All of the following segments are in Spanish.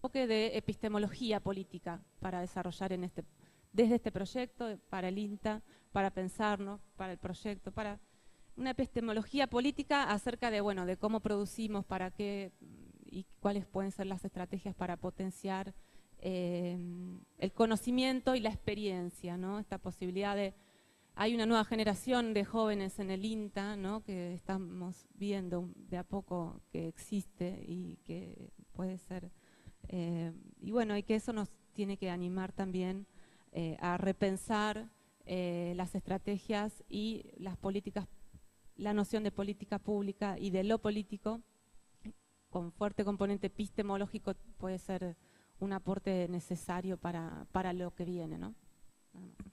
enfoque de epistemología política para desarrollar desde este proyecto, para el INTA, para pensarnos, para el proyecto, para una epistemología política acerca de, bueno, de cómo producimos, para qué y cuáles pueden ser las estrategias para potenciar el conocimiento y la experiencia, ¿no? Esta posibilidad de... Hay una nueva generación de jóvenes en el INTA, ¿no? Que estamos viendo de a poco que existe y que puede ser... y bueno, y que eso nos tiene que animar también a repensar las estrategias y las políticas, la noción de política pública y de lo político, con fuerte componente epistemológico, puede ser un aporte necesario para lo que viene, ¿no? Nada más.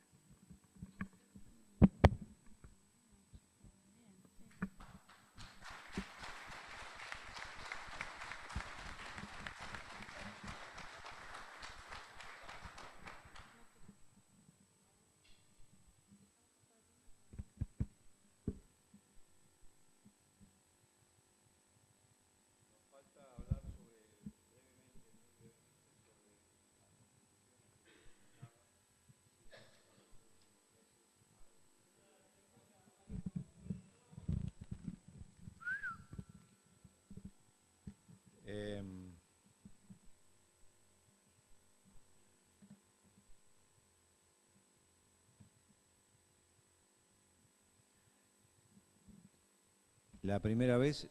La primera vez,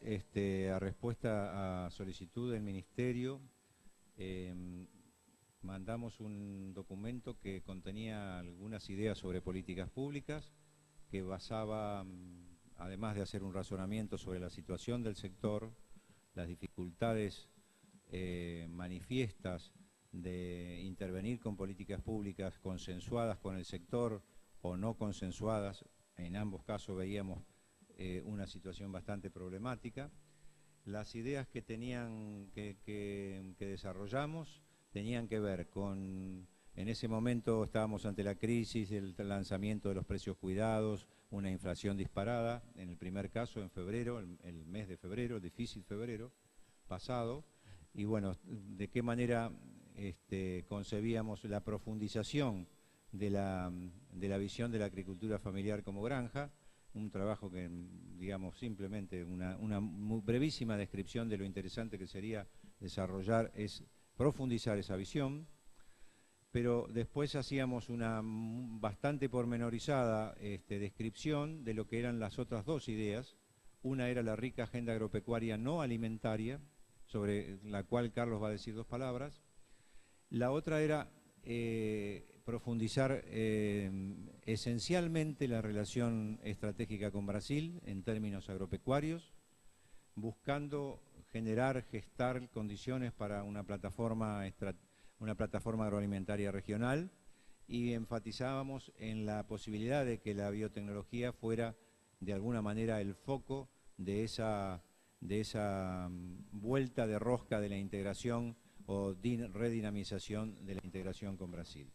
a respuesta a solicitud del Ministerio, mandamos un documento que contenía algunas ideas sobre políticas públicas, que basaba, además de hacer un razonamiento sobre la situación del sector, las dificultades manifiestas de intervenir con políticas públicas consensuadas con el sector o no consensuadas. En ambos casos veíamos una situación bastante problemática. Las ideas que desarrollamos tenían que ver con, en ese momento estábamos ante la crisis, el lanzamiento de los precios cuidados, una inflación disparada, en el primer caso en febrero, el mes de febrero, el difícil febrero pasado, y bueno, de qué manera concebíamos la profundización de la visión de la agricultura familiar como granja, un trabajo que, digamos, simplemente una muy brevísima descripción de lo interesante que sería desarrollar, es profundizar esa visión, pero después hacíamos una bastante pormenorizada descripción de lo que eran las otras dos ideas. Una era la rica agenda agropecuaria no alimentaria, sobre la cual Carlos va a decir dos palabras. La otra era profundizar esencialmente la relación estratégica con Brasil en términos agropecuarios, buscando gestar condiciones para una plataforma agroalimentaria regional, y enfatizábamos en la posibilidad de que la biotecnología fuera de alguna manera el foco de esa vuelta de rosca de la integración o redinamización de la integración con Brasil.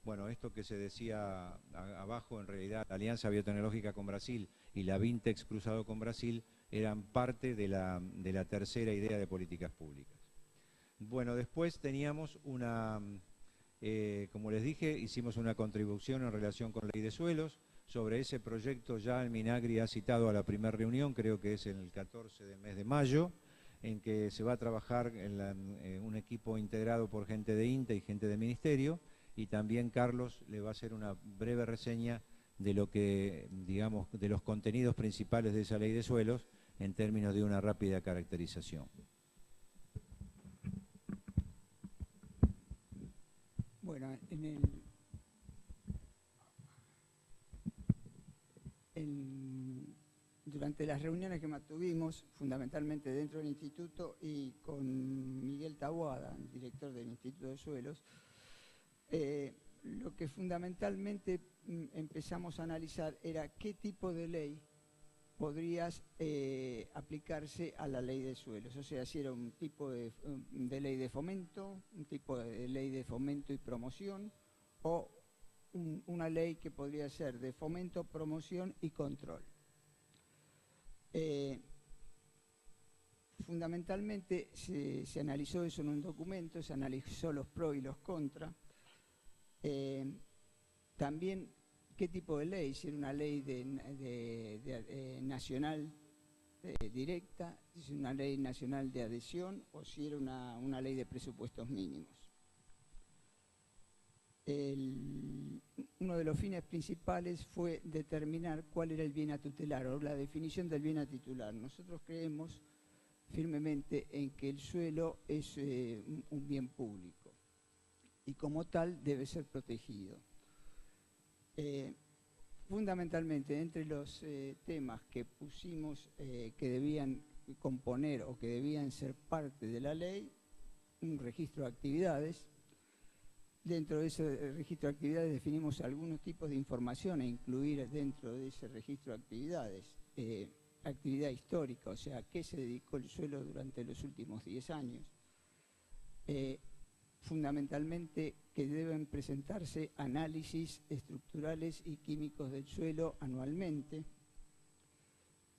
Bueno, esto que se decía abajo, en realidad, la Alianza Biotecnológica con Brasil y la Vintex cruzado con Brasil eran parte de la tercera idea de políticas públicas. Bueno, después teníamos como les dije, hicimos una contribución en relación con la ley de suelos. Sobre ese proyecto ya el Minagri ha citado a la primera reunión, creo que es el 14 del mes de mayo, en que se va a trabajar en un equipo integrado por gente de INTA y gente del Ministerio, y también Carlos le va a hacer una breve reseña de lo que, digamos, de los contenidos principales de esa ley de suelos en términos de una rápida caracterización. Bueno, durante las reuniones que mantuvimos, fundamentalmente dentro del instituto y con Miguel Taboada, director del Instituto de Suelos, lo que fundamentalmente empezamos a analizar era qué tipo de ley podría aplicarse a la ley de suelos. O sea, si era un tipo de ley de fomento, un tipo de ley de fomento y promoción, o una ley que podría ser de fomento, promoción y control. Fundamentalmente se analizó eso en un documento, se analizó los pros y los contras. También qué tipo de ley, si era una ley nacional directa, si es una ley nacional de adhesión o si era una ley de presupuestos mínimos. Uno de los fines principales fue determinar cuál era el bien a tutelar o la definición del bien a titular. Nosotros creemos firmemente en que el suelo es un bien público y como tal debe ser protegido. Fundamentalmente, entre los temas que pusimos que debían componer o que debían ser parte de la ley, un registro de actividades. Dentro de ese registro de actividades definimos algunos tipos de información a incluir dentro de ese registro de actividades. Actividad histórica, o sea, qué se dedicó el suelo durante los últimos 10 años. Fundamentalmente que deben presentarse análisis estructurales y químicos del suelo anualmente.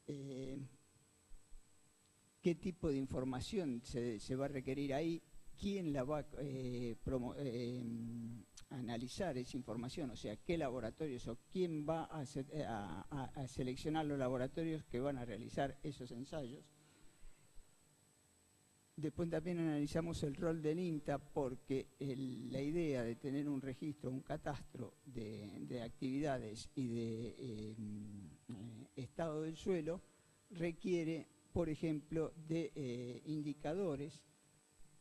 ¿Qué tipo de información se va a requerir ahí? ¿Quién la va a analizar esa información? O sea, ¿qué laboratorios o quién va a seleccionar los laboratorios que van a realizar esos ensayos? Después también analizamos el rol del INTA porque la idea de tener un registro, un catastro de actividades y de estado del suelo requiere, por ejemplo, de indicadores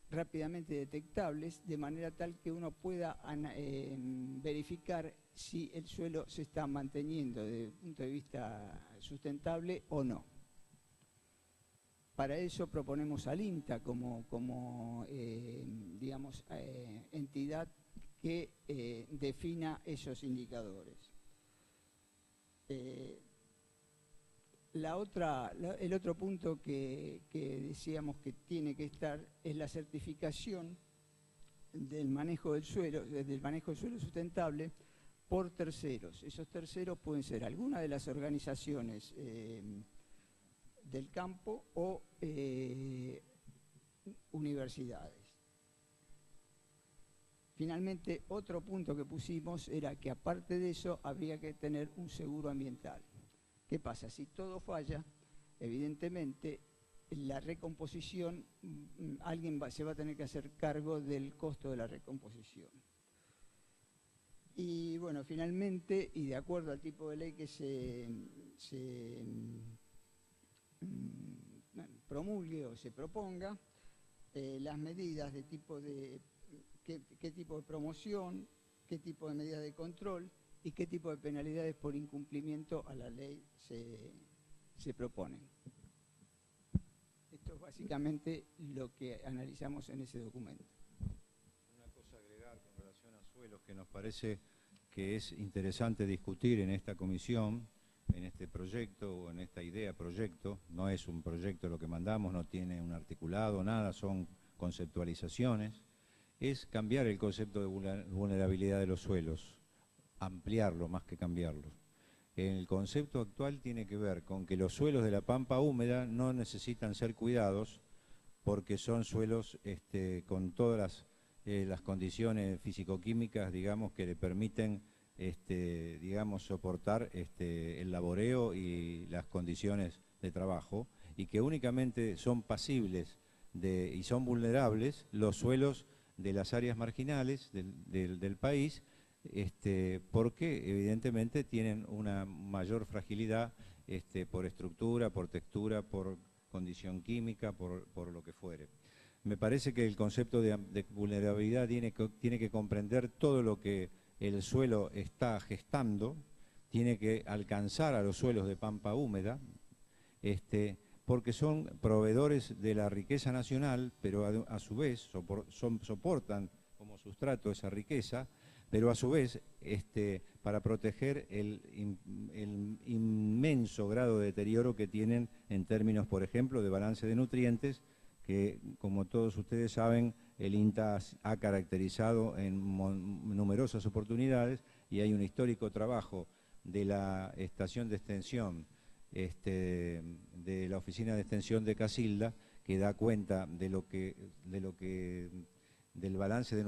rápidamente detectables, de manera tal que uno pueda verificar si el suelo se está manteniendo desde el punto de vista sustentable o no. Para eso proponemos al INTA como entidad que defina esos indicadores. El otro punto que decíamos que tiene que estar es la certificación del manejo del suelo sustentable por terceros. Esos terceros pueden ser alguna de las organizaciones del campo o universidades. Finalmente, otro punto que pusimos era que aparte de eso habría que tener un seguro ambiental. ¿Qué pasa? Si todo falla, evidentemente la recomposición, alguien se va a tener que hacer cargo del costo de la recomposición. Y bueno, finalmente, y de acuerdo al tipo de ley que se promulgue o se proponga, las medidas de tipo de qué tipo de promoción, qué tipo de medidas de control y qué tipo de penalidades por incumplimiento a la ley se proponen. Esto es básicamente lo que analizamos en ese documento. Una cosa a agregar con relación a suelos que nos parece que es interesante discutir en esta comisión, en este proyecto o en esta idea proyecto. No es un proyecto lo que mandamos, no tiene un articulado, nada, son conceptualizaciones. Es cambiar el concepto de vulnerabilidad de los suelos, ampliarlo más que cambiarlo. El concepto actual tiene que ver con que los suelos de la pampa húmeda no necesitan ser cuidados porque son suelos con todas las condiciones físico-químicas, digamos, que le permiten soportar el laboreo y las condiciones de trabajo, y que únicamente son pasibles y son vulnerables los suelos de las áreas marginales del país, porque evidentemente tienen una mayor fragilidad por estructura, por textura, por condición química, por lo que fuere. Me parece que el concepto de vulnerabilidad tiene que comprender todo lo que el suelo está gestando, tiene que alcanzar a los suelos de pampa húmeda, porque son proveedores de la riqueza nacional, pero a su vez soportan como sustrato esa riqueza, pero a su vez para proteger el inmenso grado de deterioro que tienen en términos, por ejemplo, de balance de nutrientes, que como todos ustedes saben, el INTA ha caracterizado en numerosas oportunidades, y hay un histórico trabajo de la estación de extensión, de la Oficina de Extensión de Casilda, que da cuenta del balance de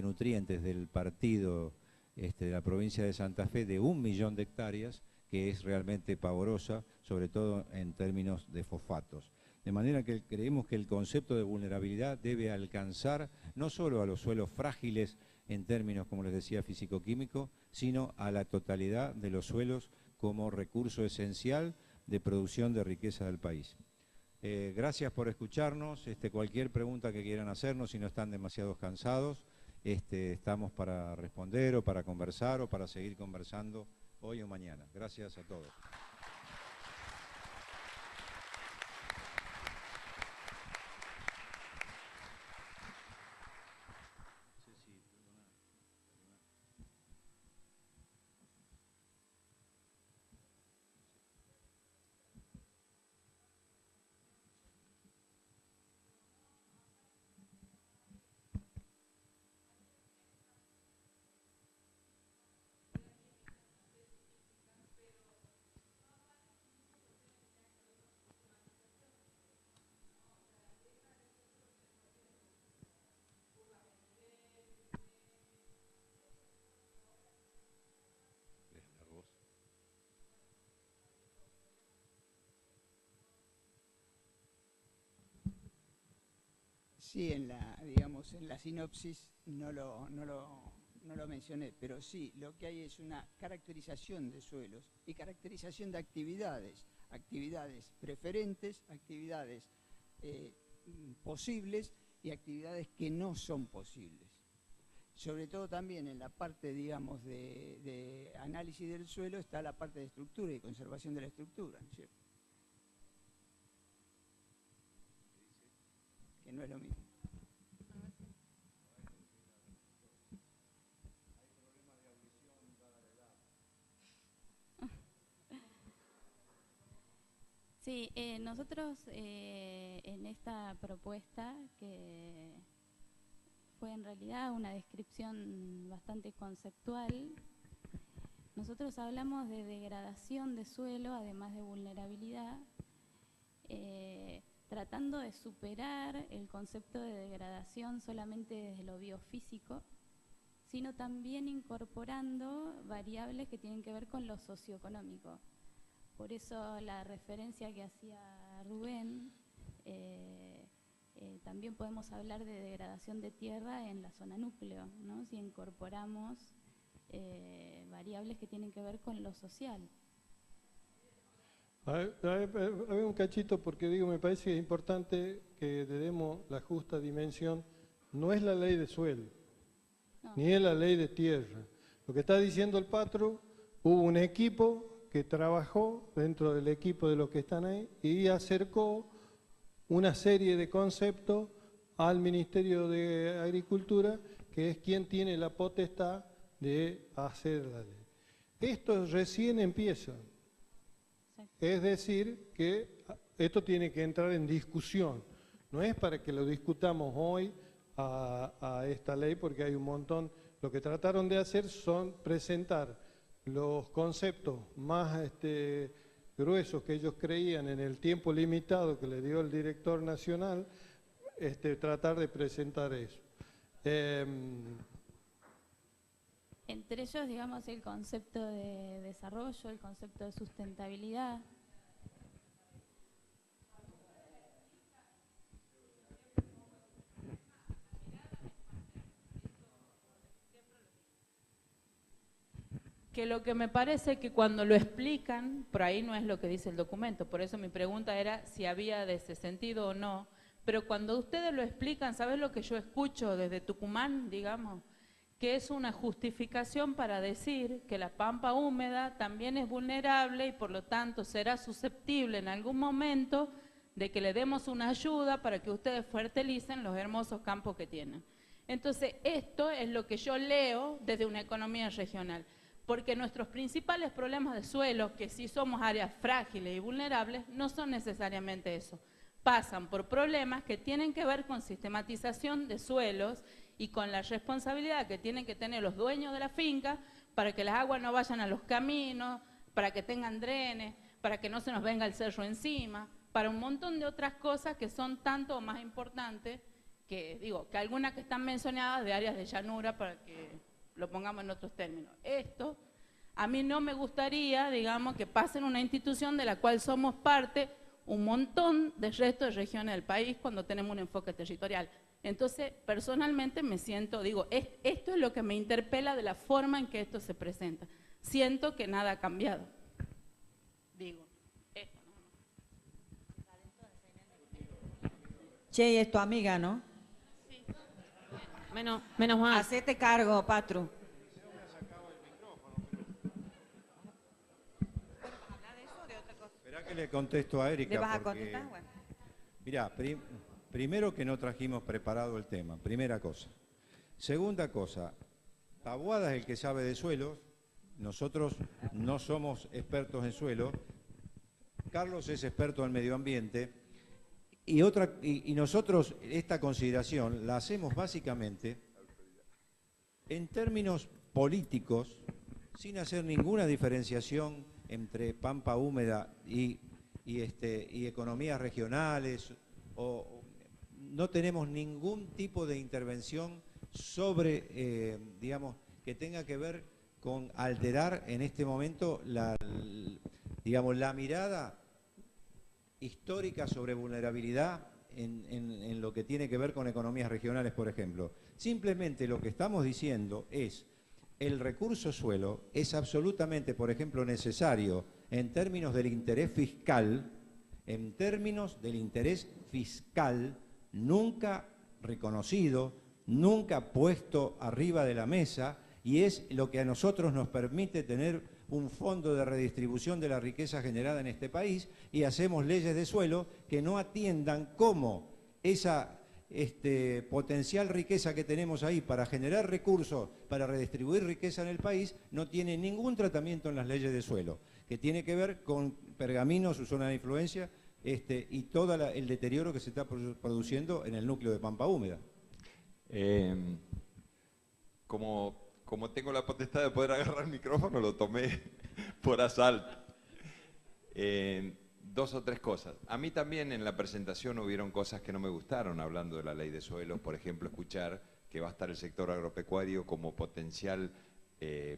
nutrientes del partido de la provincia de Santa Fe de 1 millón de hectáreas, que es realmente pavorosa, sobre todo en términos de fosfatos. De manera que creemos que el concepto de vulnerabilidad debe alcanzar no solo a los suelos frágiles en términos, como les decía, físico-químicos, sino a la totalidad de los suelos como recurso esencial de producción de riqueza del país. Gracias por escucharnos. Cualquier pregunta que quieran hacernos, si no están demasiado cansados, estamos para responder o para conversar o para seguir conversando hoy o mañana. Gracias a todos. Sí, digamos, en la sinopsis no lo mencioné, pero sí, lo que hay es una caracterización de suelos y caracterización de actividades preferentes, actividades posibles y actividades que no son posibles. Sobre todo también en la parte, digamos, de análisis del suelo está la parte de estructura y conservación de la estructura, ¿no es cierto? Que no es lo mismo. Sí, nosotros en esta propuesta, que fue en realidad una descripción bastante conceptual, nosotros hablamos de degradación de suelo, además de vulnerabilidad, tratando de superar el concepto de degradación solamente desde lo biofísico, sino también incorporando variables que tienen que ver con lo socioeconómico. Por eso la referencia que hacía Rubén, también podemos hablar de degradación de tierra en la zona núcleo, ¿no? Si incorporamos variables que tienen que ver con lo social. A ver un cachito, porque digo, me parece que es importante que le demos la justa dimensión. No es la ley de suelo, no, ni es la ley de tierra. Lo que está diciendo el Patro, hubo un equipo que trabajó dentro del equipo de los que están ahí y acercó una serie de conceptos al Ministerio de Agricultura, que es quien tiene la potestad de hacer la ley. Esto recién empieza. Es decir, que esto tiene que entrar en discusión. No es para que lo discutamos hoy a esta ley, porque hay un montón. Lo que trataron de hacer son presentar los conceptos más gruesos que ellos creían en el tiempo limitado que le dio el director nacional, tratar de presentar eso. Entre ellos, digamos, el concepto de desarrollo, el concepto de sustentabilidad. Que lo que me parece que cuando lo explican, por ahí no es lo que dice el documento, por eso mi pregunta era si había de ese sentido o no, pero cuando ustedes lo explican, ¿sabes lo que yo escucho desde Tucumán, digamos? Que es una justificación para decir que la pampa húmeda también es vulnerable y por lo tanto será susceptible en algún momento de que le demos una ayuda para que ustedes fertilicen los hermosos campos que tienen. Entonces, esto es lo que yo leo desde una economía regional. Porque nuestros principales problemas de suelo, que sí somos áreas frágiles y vulnerables, no son necesariamente eso. Pasan por problemas que tienen que ver con sistematización de suelos y con la responsabilidad que tienen que tener los dueños de la finca para que las aguas no vayan a los caminos, para que tengan drenes, para que no se nos venga el cerro encima, para un montón de otras cosas que son tanto o más importantes que, digo, que algunas que están mencionadas de áreas de llanura, para que lo pongamos en otros términos. Esto, a mí no me gustaría, digamos, que pase en una institución de la cual somos parte un montón del resto de regiones del país cuando tenemos un enfoque territorial. Entonces, personalmente me siento, digo, esto es lo que me interpela de la forma en que esto se presenta. Siento que nada ha cambiado. Digo, esto no. Che, y es tu amiga, ¿no? Sí. Menos mal. Hacete cargo, Patru. Esperá que le contesto a Erika. ¿Le vas a porque, contestar? Bueno. mirá, primero que no trajimos preparado el tema, primera cosa. Segunda cosa, Taboada es el que sabe de suelos, nosotros no somos expertos en suelo, Carlos es experto en medio ambiente, y nosotros esta consideración la hacemos básicamente en términos políticos, sin hacer ninguna diferenciación entre pampa húmeda y economías regionales, no tenemos ningún tipo de intervención sobre, digamos, que tenga que ver con alterar en este momento la mirada histórica sobre vulnerabilidad en lo que tiene que ver con economías regionales, por ejemplo. Simplemente lo que estamos diciendo es el recurso suelo es absolutamente, por ejemplo, necesario en términos del interés fiscal, nunca reconocido, nunca puesto arriba de la mesa, y es lo que a nosotros nos permite tener un fondo de redistribución de la riqueza generada en este país, y hacemos leyes de suelo que no atiendan cómo esa potencial riqueza que tenemos ahí para generar recursos, para redistribuir riqueza en el país, no tiene ningún tratamiento en las leyes de suelo, que tiene que ver con Pergamino, su zona de influencia, y todo el deterioro que se está produciendo en el núcleo de Pampa Húmeda. Como tengo la potestad de poder agarrar el micrófono, lo tomé por asalto. Dos o tres cosas. A mí también en la presentación hubieron cosas que no me gustaron, hablando de la ley de suelos, por ejemplo, escuchar que va a estar el sector agropecuario como potencial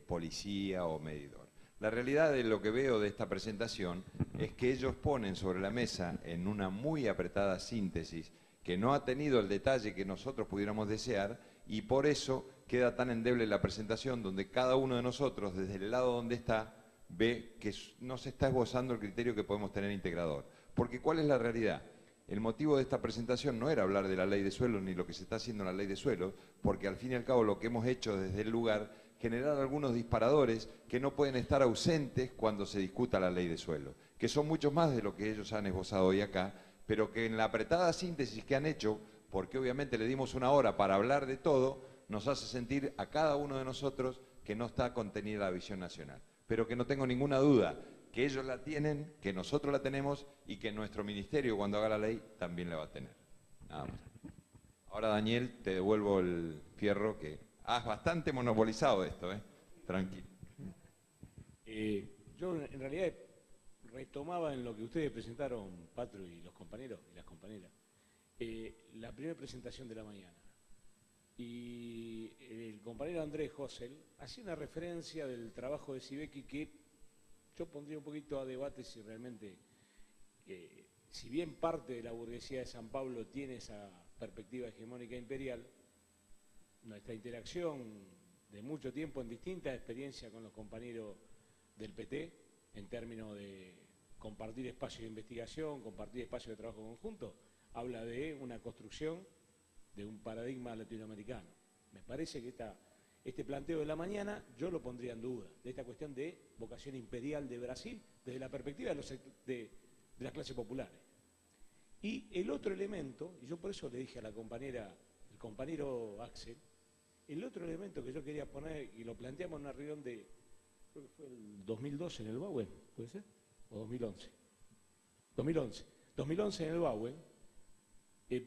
policía o medidor. La realidad de lo que veo de esta presentación es que ellos ponen sobre la mesa, en una muy apretada síntesis, que no ha tenido el detalle que nosotros pudiéramos desear, y por eso queda tan endeble la presentación, donde cada uno de nosotros, desde el lado donde está, ve que no se está esbozando el criterio que podemos tener integrador. Porque ¿cuál es la realidad? El motivo de esta presentación no era hablar de la ley de suelo ni lo que se está haciendo en la ley de suelo, porque al fin y al cabo lo que hemos hecho desde el lugar, generar algunos disparadores que no pueden estar ausentes cuando se discuta la ley de suelo, que son muchos más de lo que ellos han esbozado hoy acá, pero que en la apretada síntesis que han hecho, porque obviamente le dimos una hora para hablar de todo, nos hace sentir a cada uno de nosotros que no está contenida la visión nacional. Pero que no tengo ninguna duda que ellos la tienen, que nosotros la tenemos y que nuestro ministerio, cuando haga la ley, también la va a tener. Nada más. Ahora, Daniel, te devuelvo el fierro, que has bastante monopolizado esto, tranquilo. Yo en realidad retomaba en lo que ustedes presentaron, Patru y los compañeros y las compañeras, la primera presentación de la mañana. Y el compañero Andrés Hossel hacía una referencia del trabajo de Sibeki que yo pondría un poquito a debate si realmente, si bien parte de la burguesía de San Pablo tiene esa perspectiva hegemónica imperial, nuestra interacción de mucho tiempo en distintas experiencias con los compañeros del PT, en términos de compartir espacios de investigación, compartir espacios de trabajo conjunto, habla de una construcción de un paradigma latinoamericano. Me parece que este planteo de la mañana yo lo pondría en duda, de esta cuestión de vocación imperial de Brasil desde la perspectiva de las clases populares. Y el otro elemento, y yo por eso le dije a la compañera, el compañero Axel, el otro elemento que yo quería poner, y lo planteamos en una reunión de, creo que fue el 2012 en el Bauen, ¿puede ser? ¿O 2011? 2011 en el Bauen,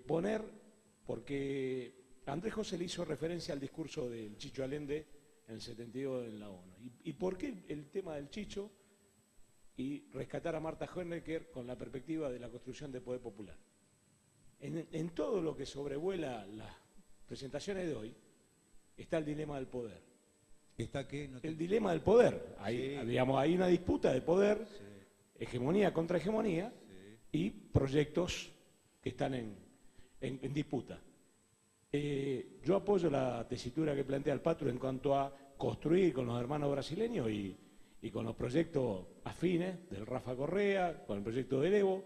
poner, porque Andrés José le hizo referencia al discurso del Chicho Allende en el 72 en la ONU. ¿Y por qué el tema del Chicho? y rescatar a Marta Honecker con la perspectiva de la construcción de poder popular. En todo lo que sobrevuela las presentaciones de hoy está el dilema del poder. ¿Está qué? No te... El dilema del poder. Hay, Sí. digamos, hay una disputa de poder, Sí. hegemonía contra hegemonía, Sí. y proyectos que están en disputa. Yo apoyo la tesitura que plantea el Patru en cuanto a construir con los hermanos brasileños y con los proyectos afines del Rafa Correa, con el proyecto del Evo,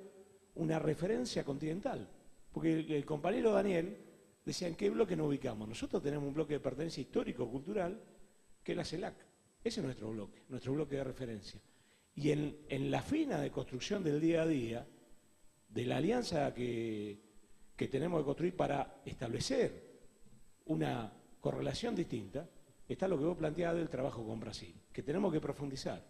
una referencia continental. Porque el compañero Daniel decía, ¿en qué bloque nos ubicamos? Nosotros tenemos un bloque de pertenencia histórico-cultural que es la CELAC. Ese es nuestro bloque de referencia. Y en la fina de construcción del día a día, de la alianza que tenemos que construir para establecer una correlación distinta, está lo que vos planteabas del trabajo con Brasil, que tenemos que profundizar.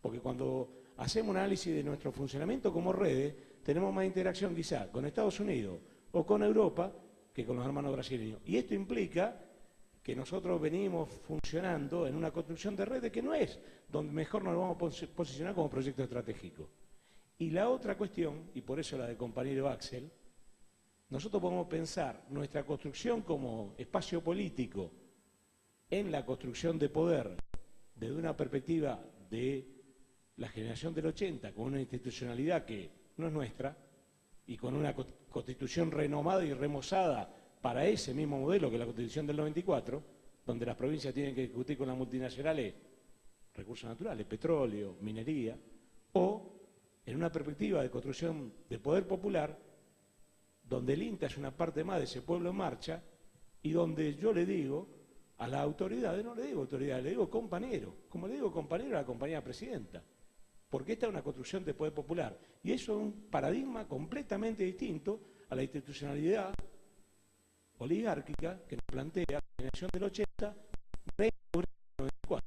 Porque cuando hacemos un análisis de nuestro funcionamiento como redes, tenemos más interacción quizá con Estados Unidos o con Europa que con los hermanos brasileños. Y esto implica que nosotros venimos funcionando en una construcción de redes que no es donde mejor nos vamos a posicionar como proyecto estratégico. Y la otra cuestión, y por eso la del compañero Axel, nosotros podemos pensar nuestra construcción como espacio político en la construcción de poder desde una perspectiva de la generación del 80, con una institucionalidad que no es nuestra, y con una constitución renomada y remozada para ese mismo modelo que la constitución del 94, donde las provincias tienen que discutir con las multinacionales recursos naturales, petróleo, minería, o en una perspectiva de construcción de poder popular, donde el INTA es una parte más de ese pueblo en marcha, y donde yo le digo a las autoridades, no le digo autoridades, le digo compañero, como le digo compañero a la compañera presidenta, porque esta es una construcción de poder popular, y eso es un paradigma completamente distinto a la institucionalidad oligárquica que nos plantea la generación del 80, del 94.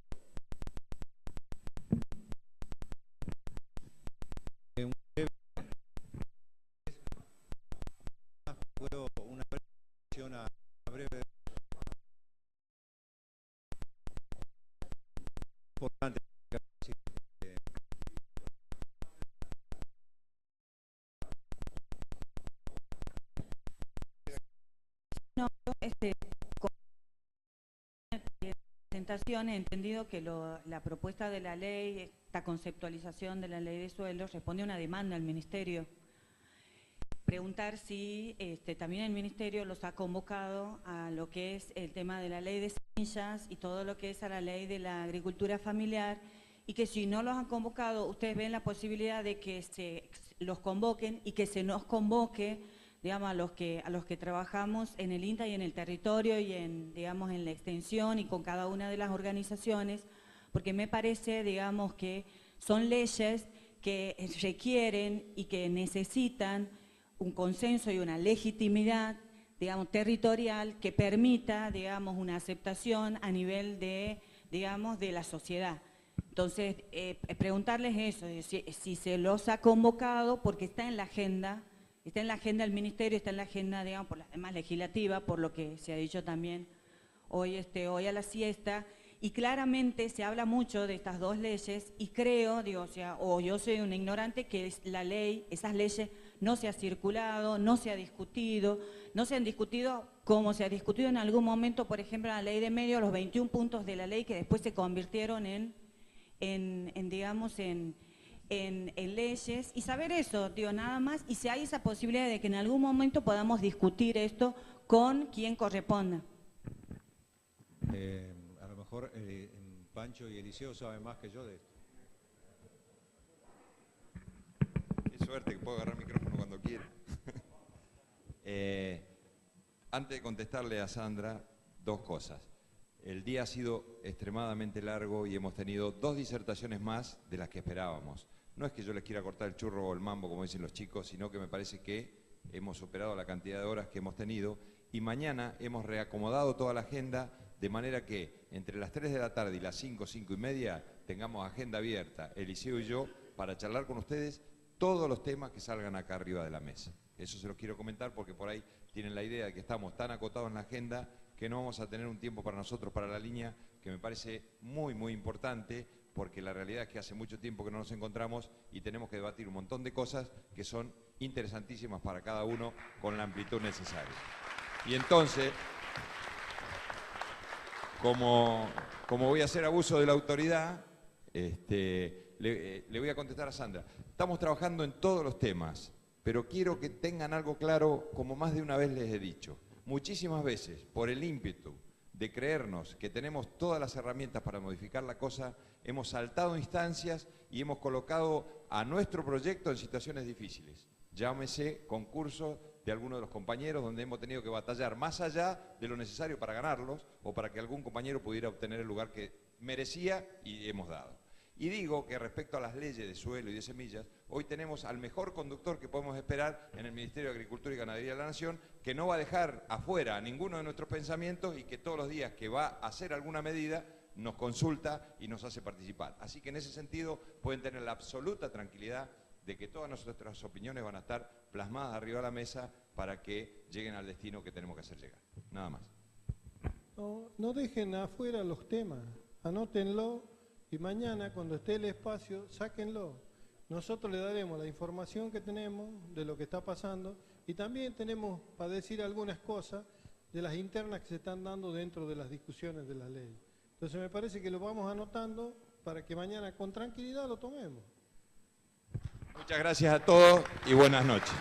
Puedo una presentación a breve importante. No, con la presentación he entendido que la propuesta de la ley, esta conceptualización de la ley de suelos, responde a una demanda al Ministerio. Preguntar si también el Ministerio los ha convocado a lo que es el tema de la ley de semillas y todo lo que es a la ley de la agricultura familiar, y que si no los han convocado, ustedes ven la posibilidad de que se los convoquen y que se nos convoque, digamos, a los que trabajamos en el INTA y en el territorio y digamos, en la extensión y con cada una de las organizaciones, porque me parece, digamos, que son leyes que requieren y que necesitan un consenso y una legitimidad, digamos, territorial que permita, digamos, una aceptación a nivel de, digamos, de la sociedad. Entonces, preguntarles eso, si se los ha convocado, porque está en la agenda del Ministerio, está en la agenda, digamos, por la demás legislativa, por lo que se ha dicho también hoy a la siesta, y claramente se habla mucho de estas dos leyes, y creo, digo, o yo soy una ignorante, que la ley, esas leyes no se ha circulado, no se han discutido como se ha discutido en algún momento, por ejemplo, en la ley de medios, los 21 puntos de la ley que después se convirtieron en leyes, y saber eso, digo, nada más, y si hay esa posibilidad de que en algún momento podamos discutir esto con quien corresponda. A lo mejor Pancho y Eliseo saben más que yo de esto. Qué suerte que puedo agarrar el micrófono cuando quiera. Antes de contestarle a Sandra, dos cosas. El día ha sido extremadamente largo y hemos tenido 2 disertaciones más de las que esperábamos. No es que yo les quiera cortar el churro o el mambo, como dicen los chicos, sino que me parece que hemos superado la cantidad de horas que hemos tenido, y mañana hemos reacomodado toda la agenda de manera que entre las 3 de la tarde y las 5, 5 y media tengamos agenda abierta, Eliseo y yo, para charlar con ustedes todos los temas que salgan acá arriba de la mesa. Eso se los quiero comentar porque por ahí tienen la idea de que estamos tan acotados en la agenda que no vamos a tener un tiempo para nosotros, para la línea, que me parece muy, muy importante, porque la realidad es que hace mucho tiempo que no nos encontramos y tenemos que debatir un montón de cosas que son interesantísimas para cada uno con la amplitud necesaria. Y entonces, como voy a hacer abuso de la autoridad, le voy a contestar a Sandra. Estamos trabajando en todos los temas, pero quiero que tengan algo claro, como más de una vez les he dicho. Muchísimas veces, por el ímpetu de creernos que tenemos todas las herramientas para modificar la cosa, hemos saltado instancias y hemos colocado a nuestro proyecto en situaciones difíciles. Llámese concursos de algunos de los compañeros donde hemos tenido que batallar más allá de lo necesario para ganarlos o para que algún compañero pudiera obtener el lugar que merecía y hemos dado. Y digo que respecto a las leyes de suelo y de semillas, hoy tenemos al mejor conductor que podemos esperar en el Ministerio de Agricultura y Ganadería de la Nación, que no va a dejar afuera a ninguno de nuestros pensamientos y que todos los días que va a hacer alguna medida nos consulta y nos hace participar. Así que en ese sentido pueden tener la absoluta tranquilidad de que todas nuestras opiniones van a estar plasmadas arriba de la mesa para que lleguen al destino que tenemos que hacer llegar. Nada más. No dejen afuera los temas, anótenlo y mañana cuando esté el espacio, sáquenlo. Nosotros le daremos la información que tenemos de lo que está pasando y también tenemos para decir algunas cosas de las internas que se están dando dentro de las discusiones de la ley. Entonces me parece que lo vamos anotando para que mañana con tranquilidad lo tomemos. Muchas gracias a todos y buenas noches.